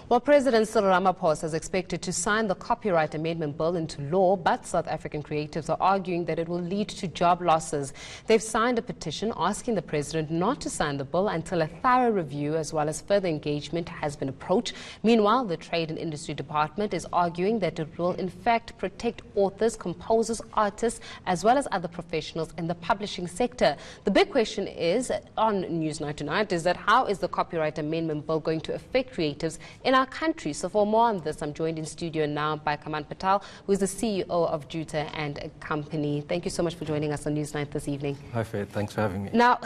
Well, President Cyril Ramaphosa is expected to sign the copyright amendment bill into law, but South African creatives are arguing that it will lead to job losses. They've signed a petition asking the president not to sign the bill until a thorough review as well as further engagement has been approached. Meanwhile, the Trade and Industry Department is arguing that it will in fact protect authors, composers, artists, as well as other professionals in the publishing sector. The big question is, on Newsnight tonight, is that how is the copyright amendment bill going to affect creatives in our country? So for more on this, I'm joined in studio now by Kaman Patel, who is the CEO of Juta and Company. Thank you so much for joining us on Newsnight this evening. Hi, Faith. Thanks for having me. Now,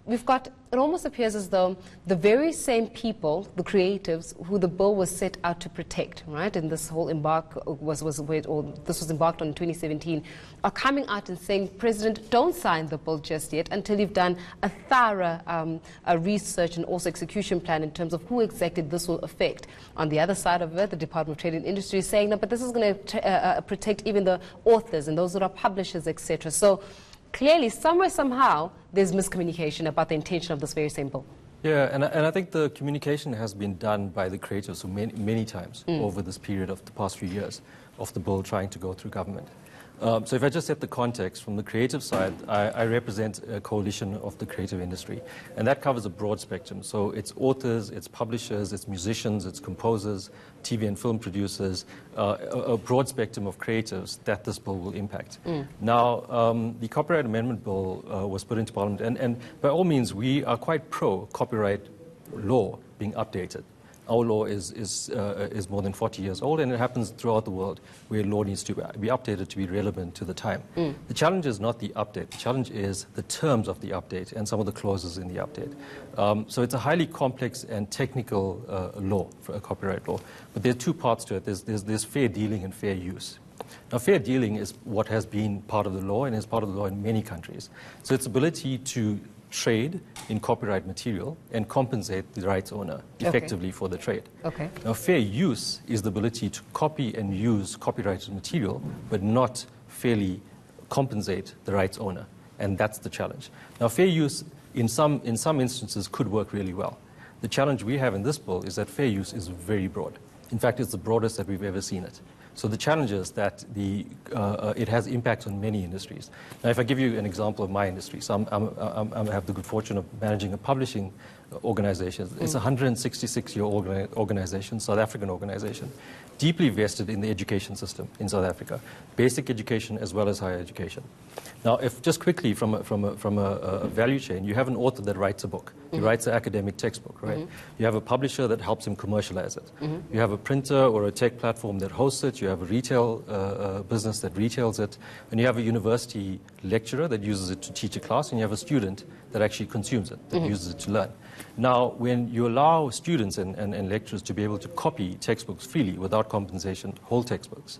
it almost appears as though the very same people, the creatives, who the bill was set out to protect, right, and this whole this was embarked on in 2017, are coming out and saying, President, don't sign the bill just yet until you've done a thorough research and also execution plan in terms of who exactly this will affect. On the other side of it, the Department of Trade and Industry is saying, no, but this is going to protect even the authors and those that are publishers, etc. So clearly, somewhere, somehow, there's miscommunication about the intention of this very same bill. Yeah, and I think the communication has been done by the creators many times over this period of the past few years of the bill trying to go through government. So if I just set the context, from the creative side, I represent a coalition of the creative industry, and that covers a broad spectrum. So it's authors, it's publishers, it's musicians, it's composers, TV and film producers, a broad spectrum of creatives that this bill will impact. Now, the Copyright Amendment Bill was put into Parliament, and by all means, we are quite pro-copyright law being updated. Our law is more than 40 years old, and it happens throughout the world where law needs to be updated to be relevant to the time. The challenge is not the update. The challenge is the terms of the update and some of the clauses in the update. So it's a highly complex and technical law, for a copyright law. But there are two parts to it. There's fair dealing and fair use. Now, fair dealing is what has been part of the law and is part of the law in many countries. So its ability to trade in copyright material and compensate the rights owner effectively for the trade. Now, fair use is the ability to copy and use copyrighted material, but not fairly compensate the rights owner, and that's the challenge. Now, fair use in some instances could work really well. The challenge we have in this bill is that fair use is very broad. In fact, it's the broadest that we've ever seen it. So the challenge is that it has impact on many industries. Now, if I give you an example of my industry, so I have the good fortune of managing a publishing organization. It's a 166-year organization, South African organization, deeply vested in the education system in South Africa, basic education as well as higher education. Now, if just quickly from a value chain, you have an author that writes a book. He writes an academic textbook, right? You have a publisher that helps him commercialize it. You have a printer or a tech platform that hosts it. You have a retail business that retails it. And you have a university lecturer that uses it to teach a class. And you have a student that actually consumes it, that uses it to learn. Now, when you allow students and lecturers to be able to copy textbooks freely without compensation, whole textbooks,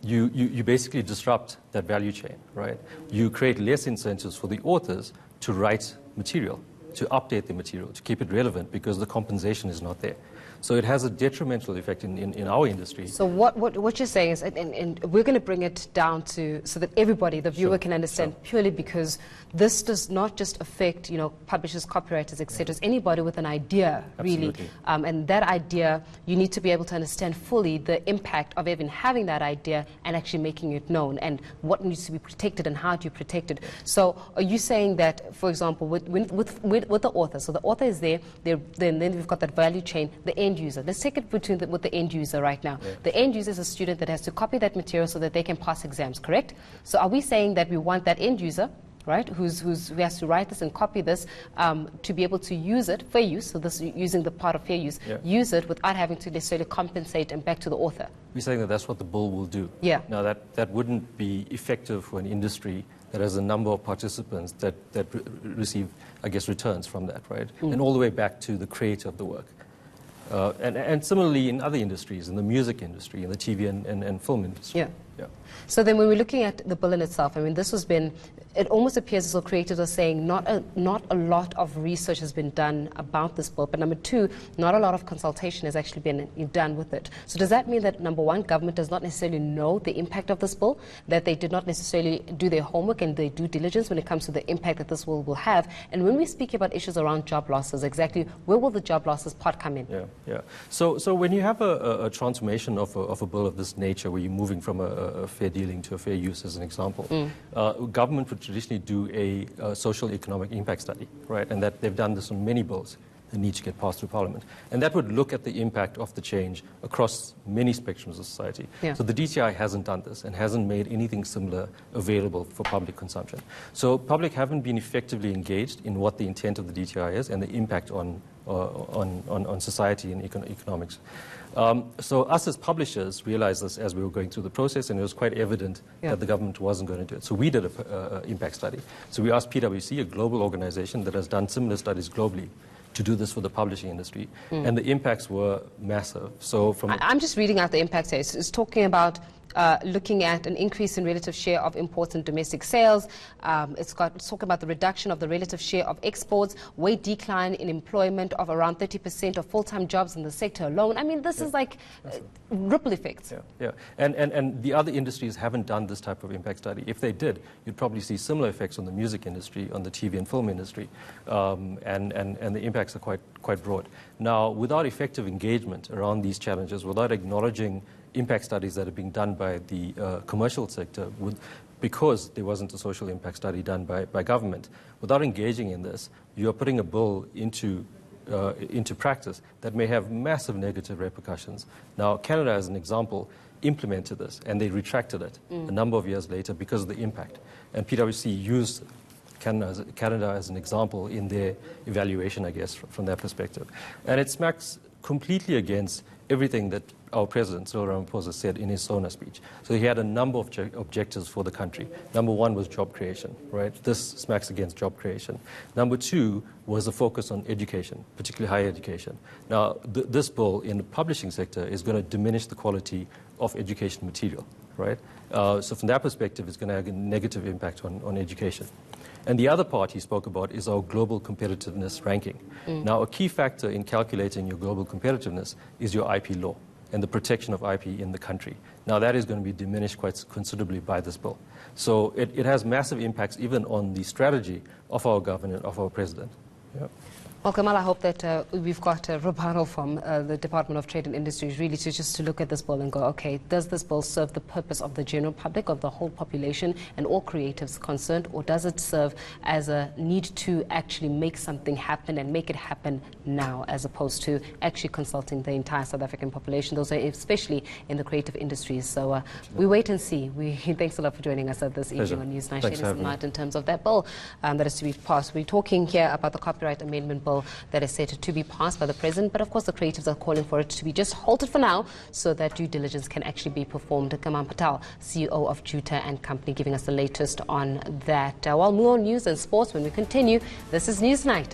you basically disrupt that value chain, right? You create less incentives for the authors to write material, to update the material, to keep it relevant, because the compensation is not there. So it has a detrimental effect in our industry. So what you're saying is, and we're going to bring it down to so that everybody, the viewer, can understand, purely because this does not just affect, you know, publishers, copywriters, etc. It's anybody with an idea, really. And that idea, you need to be able to understand fully the impact of even having that idea and actually making it known, and what needs to be protected and how do you protect it. So are you saying that, for example, with the author, so the author is there, then we've got that value chain, the end user. Let's take it with the end user right now. The end user is a student that has to copy that material so that they can pass exams, correct? So are we saying that we want that end user, right, who has to write this and copy this, to be able to use it, fair use, so this using the part of fair use, use it without having to necessarily compensate and back to the author? We're saying that that's what the bill will do. Now, that wouldn't be effective for an industry that has a number of participants that receive, I guess, returns from that, right? And all the way back to the creator of the work. And similarly in other industries, in the music industry, in the TV and film industry. Yeah. So then when we're looking at the bill in itself, I mean, this has been, it almost appears as though creators are saying not a lot of research has been done about this bill, but number two, not a lot of consultation has actually been done with it. So does that mean that, number one, government does not necessarily know the impact of this bill, that they did not necessarily do their homework and their due diligence when it comes to the impact that this will have? And when we speak about issues around job losses, exactly where will the job losses part come in? Yeah, yeah. So when you have a transformation of a bill of this nature, where you're moving from a fair dealing to a fair use, as an example, government would traditionally do a social economic impact study, right? And that they've done this on many bills that need to get passed through Parliament. And that would look at the impact of the change across many spectrums of society. Yeah. So the DTI hasn't done this and hasn't made anything similar available for public consumption. So public haven't been effectively engaged in what the intent of the DTI is and the impact on society and economics. So us as publishers realized this as we were going through the process, and it was quite evident that the government wasn't going to do it. So we did an impact study. So we asked PwC, a global organization that has done similar studies globally, to do this for the publishing industry. And the impacts were massive. So I'm just reading out the impacts here. It's talking about looking at an increase in relative share of imports and domestic sales. It's talking about the reduction of the relative share of exports, weight decline in employment of around 30% of full-time jobs in the sector alone. I mean, this is like ripple effects. Yeah. And the other industries haven't done this type of impact study. If they did, you'd probably see similar effects on the music industry, on the TV and film industry, and the impacts are quite broad. Now, without effective engagement around these challenges, without acknowledging impact studies that are being done by the commercial sector, because there wasn't a social impact study done by government, without engaging in this, you are putting a bill into practice that may have massive negative repercussions. Now, Canada, as an example, implemented this, and they retracted it a number of years later because of the impact. And PwC used Canada as an example in their evaluation, I guess, from that perspective. And it smacks completely against everything that our president, Cyril Ramaphosa, said in his SONA speech. So he had a number of objectives for the country. Number one was job creation, right? This smacks against job creation. Number two was a focus on education, particularly higher education. Now, this bill in the publishing sector is going to diminish the quality of education material, right? So from that perspective, it's going to have a negative impact on education. And the other part he spoke about is our global competitiveness ranking. Now, a key factor in calculating your global competitiveness is your IP law and the protection of IP in the country. Now, that is going to be diminished quite considerably by this bill. So it has massive impacts even on the strategy of our government, of our president. Yeah. Well, Kamal, I hope that we've got a rebuttal from the Department of Trade and Industries really to look at this bill and go, okay, does this bill serve the purpose of the general public, of the whole population and all creatives concerned, or does it serve as a need to actually make something happen and make it happen now, as opposed to actually consulting the entire South African population, those are especially in the creative industries. So we wait and see. Thanks a lot for joining us at this evening on Newsnight tonight in terms of that bill that is to be passed. We're talking here about the Copyright Amendment Bill that is set to be passed by the President, but of course the creatives are calling for it to be just halted for now so that due diligence can actually be performed. Kaman Patel, CEO of Juta and Company, giving us the latest on that. While more news and sports when we continue, this is Newsnight.